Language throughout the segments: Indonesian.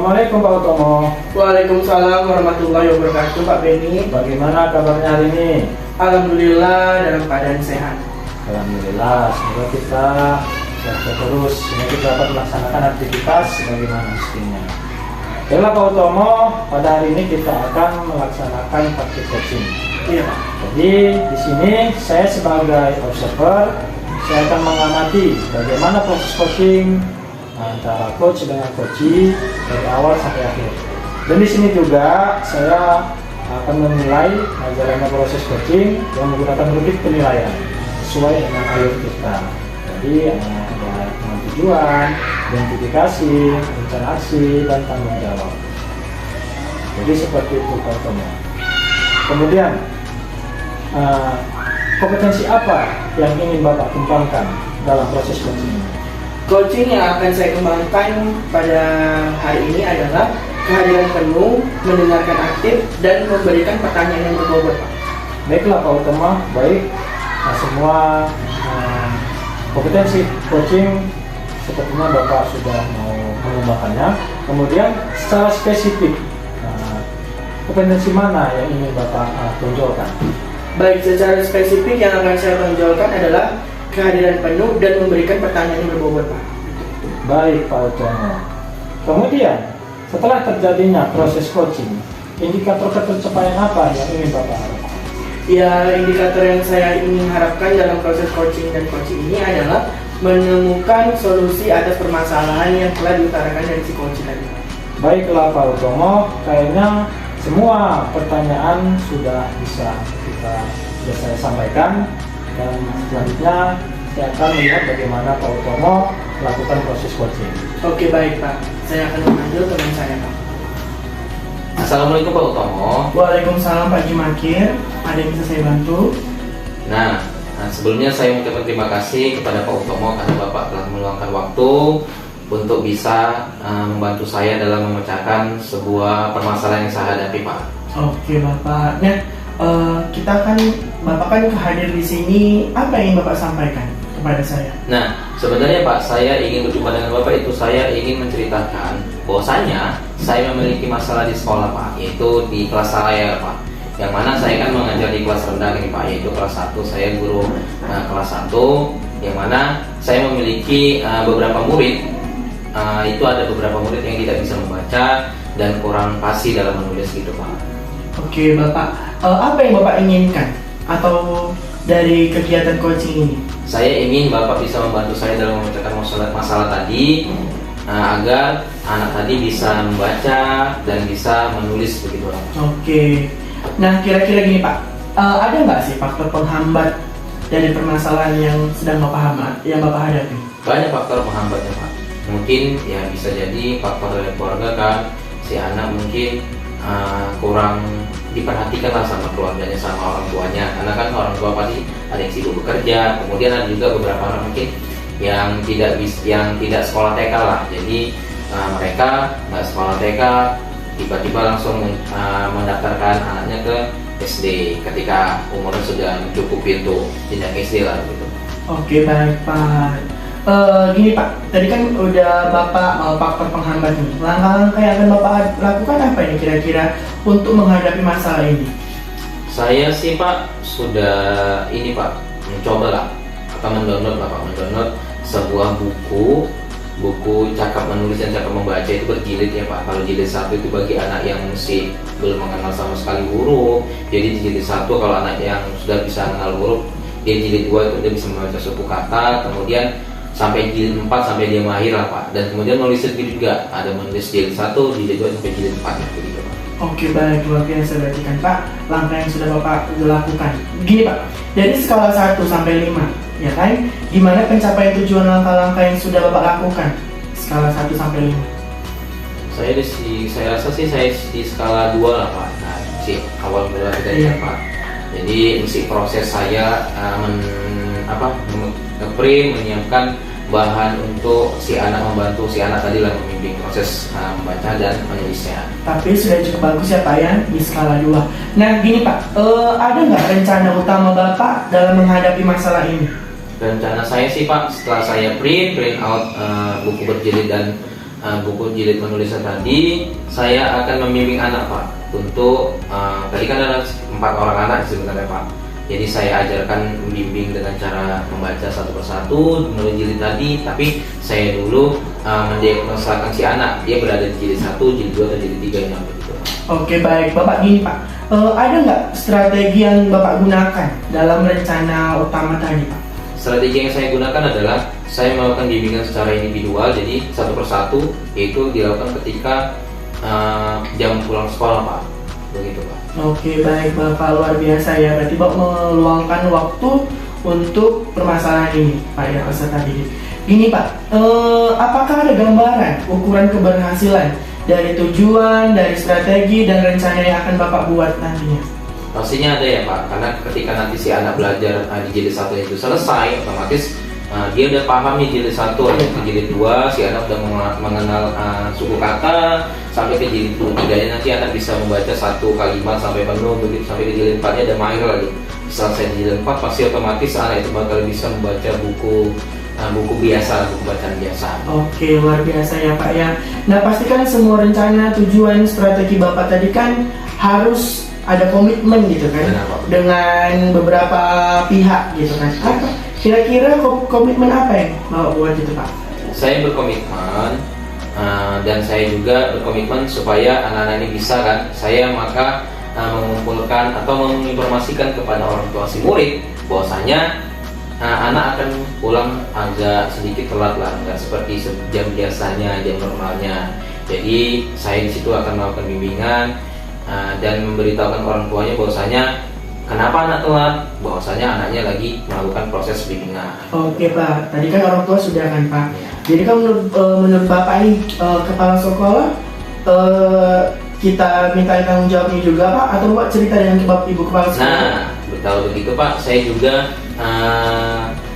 Assalamualaikum Pak Utomo. Waalaikumsalam warahmatullahi wabarakatuh, Pak Beni. Bagaimana kabarnya hari ini? Alhamdulillah dalam keadaan sehat. Alhamdulillah, semoga kita sehat terus, semoga kita dapat melaksanakan aktivitas sebagaimana mestinya. Baiklah Pak Utomo, pada hari ini kita akan melaksanakan praktik coaching. Iya, Pak. Jadi di sini saya sebagai observer, saya akan mengamati bagaimana proses coaching antara coach dengan coachee dari awal sampai akhir. Dan di sini juga saya akan menilai jalannya proses coaching yang menggunakan rubrik penilaian sesuai dengan alur kita. Jadi ada dengan tujuan, identifikasi, rencana aksi, dan tanggung jawab. Jadi seperti itu Pak Tomo. Kemudian kompetensi apa yang ingin Bapak kembangkan dalam proses coaching ini? Coaching yang akan saya kembangkan pada hari ini adalah kehadiran penuh, mendengarkan aktif, dan memberikan pertanyaan yang berbobot, Pak. Baiklah Pak Utama, baik. Semua kompetensi coaching sepertinya Bapak sudah mau mengembangkannya. Kemudian secara spesifik, kompetensi mana yang ingin Bapak tonjolkan? Baik, secara spesifik yang akan saya tonjolkan adalah kehadiran penuh dan memberikan pertanyaan yang berbobot, Pak. Baik Pak Utomo. Kemudian setelah terjadinya proses coaching, indikator pencapaian apa yang ingin Bapak harapkan? Ya, indikator yang saya ingin harapkan dalam proses coaching dan coaching ini adalah menemukan solusi atas permasalahan yang telah diutarakan dari si coach tadi. Baiklah Pak Utomo, kayaknya semua pertanyaan sudah saya sampaikan, dan selanjutnya saya akan melihat bagaimana Pak Utomo melakukan proses coaching. Oke, baik Pak, saya akan memanggil teman saya, Pak. Assalamualaikum Pak Utomo. Waalaikumsalam Pak Jimakir. Ada yang bisa saya bantu? Nah, sebelumnya saya mengucapkan terima kasih kepada Pak Utomo karena Bapak telah meluangkan waktu untuk bisa membantu saya dalam memecahkan sebuah permasalahan yang saya hadapi, Pak. Oke Bapak. Nah, Bapak kan hadir di sini. Apa yang ingin Bapak sampaikan kepada saya? Nah, sebenarnya Pak, saya ingin berjumpa dengan Bapak itu saya ingin menceritakan bahwasanya saya memiliki masalah di sekolah, Pak, yaitu di kelas saya, Pak. Yang mana saya kan mengajar di kelas rendah ini, Pak, yaitu kelas 1. Saya guru kelas 1, yang mana saya memiliki beberapa murid. Itu ada beberapa murid yang tidak bisa membaca dan kurang fasih dalam menulis gitu, Pak. Oke Bapak, apa yang Bapak inginkan atau dari kegiatan coaching ini? Saya ingin Bapak bisa membantu saya dalam memecahkan masalah tadi, agar anak tadi bisa membaca dan bisa menulis begitu, Pak. Oke. Nah, kira-kira gini Pak, ada nggak sih faktor penghambat dari permasalahan yang sedang Bapak hadapi? Banyak faktor penghambatnya, Pak. Mungkin ya bisa jadi faktor dari keluarga kan, si anak mungkin kurang diperhatikan lah sama keluarganya, sama orang tuanya, karena kan orang tua pasti ada yang sibuk bekerja. Kemudian ada juga beberapa anak mungkin yang tidak sekolah TK lah, jadi mereka nggak sekolah TK tiba-tiba langsung mendaftarkan anaknya ke SD ketika umurnya sudah mencukupi untuk jenjang SD lah gitu. Oke, baik Pak. Gini Pak, tadi kan udah Bapak faktor penghambat nih. Langkah-langkah yang akan Bapak lakukan apa ini kira-kira untuk menghadapi masalah ini? Saya sih Pak sudah ini Pak mencoba lah atau mendownload sebuah buku cakap menulis dan cakap membaca itu berjilid ya Pak. Kalau jilid 1 itu bagi anak yang masih belum mengenal sama sekali huruf. Jadi jilid 1 kalau anak yang sudah bisa mengenal huruf, dia jilid 2 itu dia bisa membaca suku kata. Kemudian sampai jilid 4 sampai dia mahir lah Pak. Dan kemudian menulis sendiri juga, ada menulis jilid 1, jilid 2 sampai jilid 4 gitu Pak. Oke, baik, luar biasa berarti kan Pak langkah yang sudah Bapak lakukan. Gini Pak, dari skala 1 sampai 5, ya kan, gimana pencapaian tujuan langkah-langkah yang sudah Bapak lakukan skala 1 sampai 5? Saya rasa sih saya di skala 2 lah Pak. Nah, si awal mulai kita Pak. Jadi mesti proses saya nge-print, menyiapkan bahan untuk si anak, membantu si anak tadi lah membimbing proses membaca dan menulisnya. Tapi sudah cukup bagus ya Pak ya di skala 2. Nah gini Pak, ada nggak rencana utama Bapak dalam menghadapi masalah ini? Rencana saya sih Pak, setelah saya print out buku berjilid dan buku jilid menulisnya tadi, saya akan membimbing anak Pak untuk tadi kan ada 4 orang anak sebenarnya Pak. Jadi saya ajarkan membimbing dengan cara membaca satu persatu menulis jilid tadi, tapi saya dulu mendiagnosakan si anak dia berada di jilid 1, jilid 2, atau jilid 3 yang begitu. Oke baik, Bapak gini Pak, ada nggak strategi yang Bapak gunakan dalam rencana utama tadi Pak? Strategi yang saya gunakan adalah saya melakukan bimbingan secara individual, jadi satu persatu, yaitu dilakukan ketika jam pulang sekolah Pak, begitu Pak. Oke baik Bapak, luar biasa ya, berarti Bapak meluangkan waktu untuk permasalahan ini Pak ya, peserta didik. Gini Pak, apakah ada gambaran ukuran keberhasilan dari tujuan, dari strategi dan rencana yang akan Bapak buat nantinya? Pastinya ada ya Pak, karena ketika nanti si anak belajar di jilid 1 itu selesai, otomatis dia udah paham nih jilid 1, ke jilid 2, si anak udah mengenal suku kata, sampai ke jilid 3 nanti anak bisa membaca satu kalimat sampai penuh, begitu sampai ke jilid 4 nya ada mahir lagi. Selesai di jilid 4 pasti otomatis anak itu bakal bisa membaca buku biasa, buku bacaan biasa. Oke, luar biasa ya Pak ya. Nah pastikan semua rencana, tujuan, strategi Bapak tadi kan harus ada komitmen gitu kan, dengan beberapa pihak gitu kan. Apa kira-kira komitmen apa yang Bapak buat gitu Pak? Saya berkomitmen dan saya juga berkomitmen supaya anak-anak ini bisa kan, saya maka mengumpulkan atau menginformasikan kepada orang tua si murid bahwasanya anak akan pulang agak sedikit telat lah, nggak seperti jam biasanya, jam normalnya. Jadi saya di situ akan melakukan bimbingan dan memberitahukan orang tuanya bahwasanya kenapa anak telat, bahwasanya anaknya lagi melakukan proses bimbingan. Oke Pak, tadi kan orang tua sudah kan Pak. Jadi kan menurut Bapak ini kepala sekolah, kita minta tanggung jawabnya juga Pak, atau Bapak cerita dengan Ibu kepala sekolah? Nah, betul begitu Pak, saya juga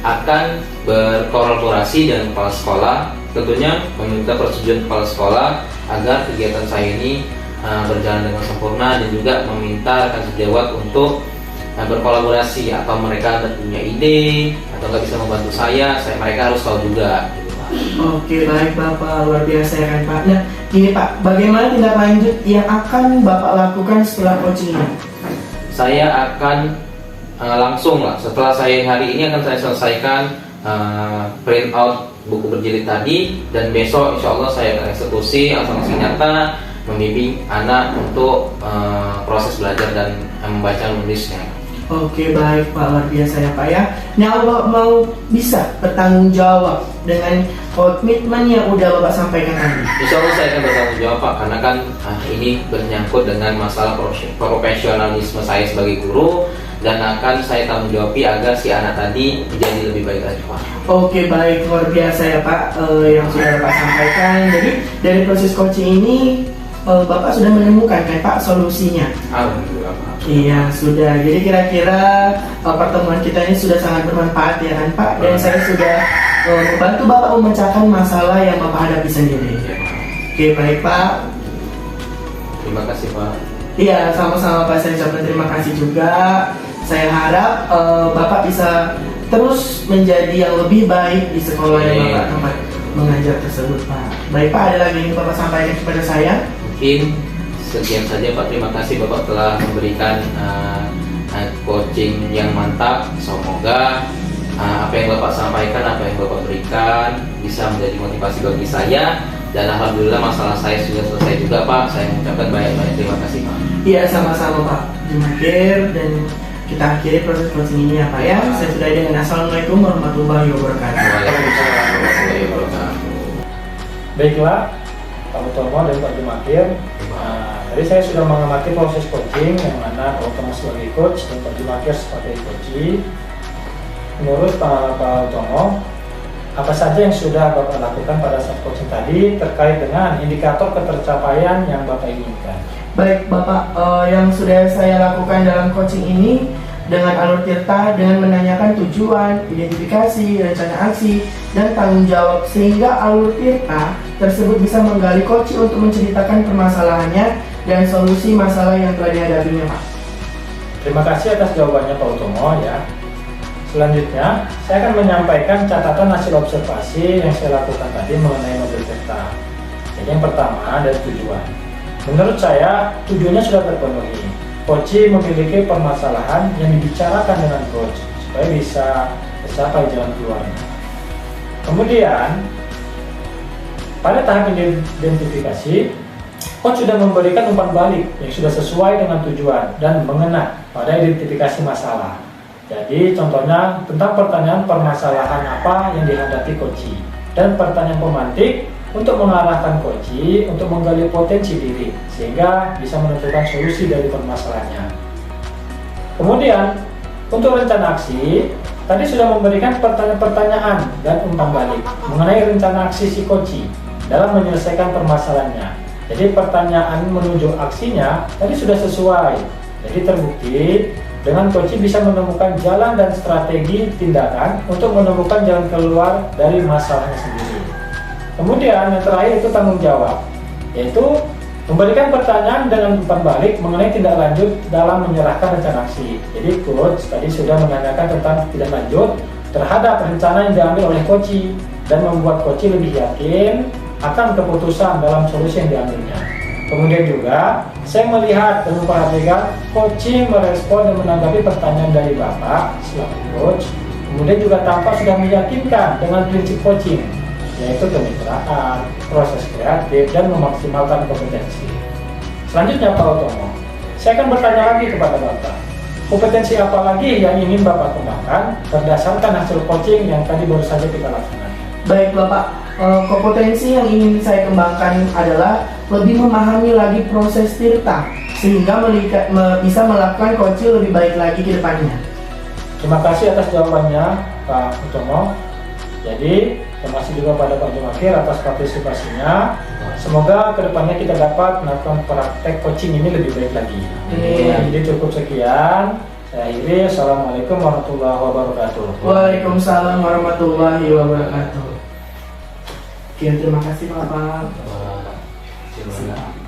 akan berkolaborasi dengan kepala sekolah, tentunya meminta persetujuan kepala sekolah agar kegiatan saya ini berjalan dengan sempurna, dan juga meminta rekan sejawat untuk berkolaborasi, atau mereka ada punya ide atau nggak bisa membantu mereka harus tahu juga gitu, Pak. Oke baik Bapak, luar biasa ya kan Pak. Nah gini Pak, bagaimana tindak lanjut yang akan Bapak lakukan setelah coaching ini? Saya akan langsung lah, setelah saya hari ini akan saya selesaikan print out buku berjilid tadi, dan besok insya Allah saya akan eksekusi aksi nyata membimbing anak untuk proses belajar dan membaca menulisnya. Oke baik Pak, luar biasa ya Pak ya. Nah Bapak mau bisa bertanggung jawab dengan komitmen yang udah Bapak sampaikan tadi? Insya Allah saya akan bertanggung jawab Pak, karena kan ini bernyangkut dengan masalah profesionalisme saya sebagai guru, dan akan saya tanggung jawabi agar si anak tadi menjadi lebih baik lagi Pak. Oke baik, luar biasa ya Pak yang sudah Bapak sampaikan. Jadi dari proses coaching ini Bapak sudah menemukan kan Pak solusinya? Alhamdulillah Pak. Iya sudah, jadi kira-kira pertemuan kita ini sudah sangat bermanfaat ya kan Pak, dan saya sudah membantu Bapak memecahkan masalah yang Bapak hadapi sendiri. Ya, Pak. Oke baik Pak. Terima kasih Pak. Iya sama-sama Pak, saya ucapkan terima kasih juga. Saya harap Bapak bisa terus menjadi yang lebih baik di sekolah yang Bapak tempat mengajar tersebut Pak. Baik Pak, ada lagi yang Bapak sampaikan kepada saya? Mungkin sekian saja Pak, terima kasih Bapak telah memberikan coaching yang mantap. Semoga apa yang Bapak sampaikan, apa yang Bapak berikan bisa menjadi motivasi bagi saya, dan alhamdulillah masalah saya sudah selesai juga Pak. Saya mengucapkan banyak-banyak terima kasih Pak. Iya sama-sama Pak Jumakir, dan kita akhiri proses coaching ini ya Pak ya. Saya sudah dengan Assalamualaikum warahmatullahi wabarakatuh. Waalaikumsalam warahmatullahi wabarakatuh. Baiklah Pak Utomo dan Pak Jumakir, tadi saya sudah mengamati proses coaching yang mana Pak Utomo sebagai coach dan Pak Jumakir sebagai coachee. Menurut Pak Utomo, apa saja yang sudah Bapak lakukan pada saat coaching tadi terkait dengan indikator ketercapaian yang Bapak inginkan? Baik Bapak, yang sudah saya lakukan dalam coaching ini dengan alur tirta, dengan menanyakan tujuan, identifikasi, rencana aksi, dan tanggung jawab, sehingga alur tirta tersebut bisa menggali coach untuk menceritakan permasalahannya dan solusi masalah yang telah dihadapinya Pak. Terima kasih atas jawabannya Pak Utomo ya. Selanjutnya, saya akan menyampaikan catatan hasil observasi yang saya lakukan tadi mengenai mobil tirta. Jadi yang pertama dari tujuan. Menurut saya tujuannya sudah terpenuhi. Coach memiliki permasalahan yang dibicarakan dengan coach supaya bisa tercapai jalan keluarnya. Kemudian pada tahap identifikasi, coach sudah memberikan umpan balik yang sudah sesuai dengan tujuan dan mengena pada identifikasi masalah. Jadi contohnya tentang pertanyaan permasalahan apa yang dihadapi coach dan pertanyaan pemantik untuk mengarahkan coach untuk menggali potensi diri sehingga bisa menentukan solusi dari permasalahannya. Kemudian untuk rencana aksi, tadi sudah memberikan pertanyaan-pertanyaan dan umpan balik mengenai rencana aksi si coach dalam menyelesaikan permasalahannya. Jadi pertanyaan menuju aksinya tadi sudah sesuai. Jadi terbukti dengan coach bisa menemukan jalan dan strategi tindakan untuk menemukan jalan keluar dari masalahnya sendiri. Kemudian yang terakhir itu tanggung jawab, yaitu memberikan pertanyaan dengan umpan balik mengenai tindak lanjut dalam menyerahkan rencana aksi. Jadi coach tadi sudah menanyakan tentang tindak lanjut terhadap rencana yang diambil oleh coach dan membuat coach lebih yakin akan keputusan dalam solusi yang diambilnya. Kemudian juga saya melihat dan memperhatikan coach merespon dan menanggapi pertanyaan dari Bapak selaku coach. Kemudian juga tampak sudah meyakinkan dengan prinsip coaching, yaitu kemitraan, proses kreatif, dan memaksimalkan kompetensi. Selanjutnya Pak Utomo, saya akan bertanya lagi kepada Bapak, kompetensi apa lagi yang ingin Bapak kembangkan berdasarkan hasil coaching yang tadi baru saja kita laksanakan? Baik Bapak, kompetensi yang ingin saya kembangkan adalah lebih memahami lagi proses tirta sehingga bisa melakukan coaching lebih baik lagi ke depannya. Terima kasih atas jawabannya Pak Utomo. Jadi terima kasih juga pada Pak Jumakir atas partisipasinya. Semoga kedepannya kita dapat melakukan praktek coaching ini lebih baik lagi. Jadi cukup sekian. Saya akhiri. Assalamualaikum warahmatullahi wabarakatuh. Waalaikumsalam warahmatullahi wabarakatuh. Oke, terima kasih Bapak. Terima kasih.